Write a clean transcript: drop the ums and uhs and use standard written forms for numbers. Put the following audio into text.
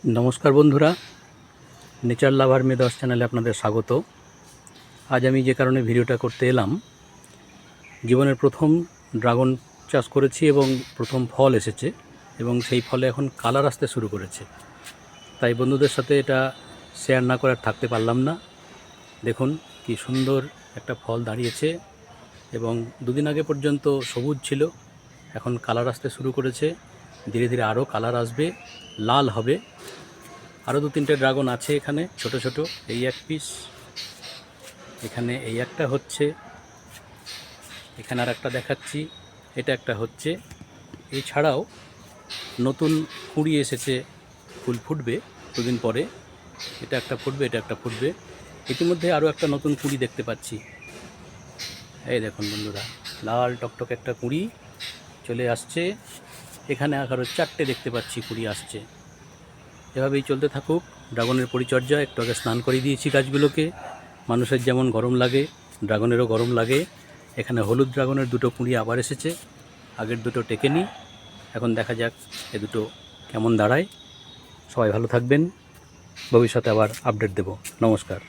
নমস্কার বন্ধুরা, নেচার লাভার মেদাস চ্যানেলে আপনাদের স্বাগত। আজ আমি যে কারণে ভিডিওটা করতে এলাম, জীবনের প্রথম ড্রাগন চাষ করেছি এবং প্রথম ফল এসেছে এবং সেই ফলে এখন কালার আসতে শুরু করেছে। তাই বন্ধুদের সাথে এটা শেয়ার না করে থাকতে পারলাম না। দেখুন কি সুন্দর একটা ফল দাঁড়িয়েছে এবং দুদিন আগে পর্যন্ত সবুজ ছিল, এখন কালার আসতে শুরু করেছে। ধীরে ধীরে আরও কালার আসবে, লাল হবে। আরও 2-3টে ড্রাগন আছে এখানে ছোট ছোট, এই এক পিস, এখানে এই একটা হচ্ছে, এখানে আর একটা দেখাচ্ছি, এটা একটা হচ্ছে। এছাড়াও নতুন কুঁড়ি এসেছে, ফুল ফুটবে দুদিন পরে, এটা একটা ফুটবে, এটা একটা ফুটবে। ইতিমধ্যে আরও একটা নতুন কুঁড়ি দেখতে পাচ্ছি। এই দেখুন বন্ধুরা, লাল টকটক একটা কুঁড়ি চলে আসছে। এখানে আরও 4টে দেখতে পাচ্ছি কুঁড়ি আসছে। এভাবেই চলতে থাকুক ড্রাগনের পরিচর্যা। একটু আগে স্নান করিয়ে দিয়েছি গাছগুলোকে। মানুষের যেমন গরম লাগে, ড্রাগনেরও গরম লাগে। এখানে হলুদ ড্রাগনের 2টো কুঁড়ি আবার এসেছে, আগের 2টো টেকেনি। এখন দেখা যাক এ 2টো কেমন দাঁড়ায়। সবাই ভালো থাকবেন, ভবিষ্যতে আবার আপডেট দেব। নমস্কার।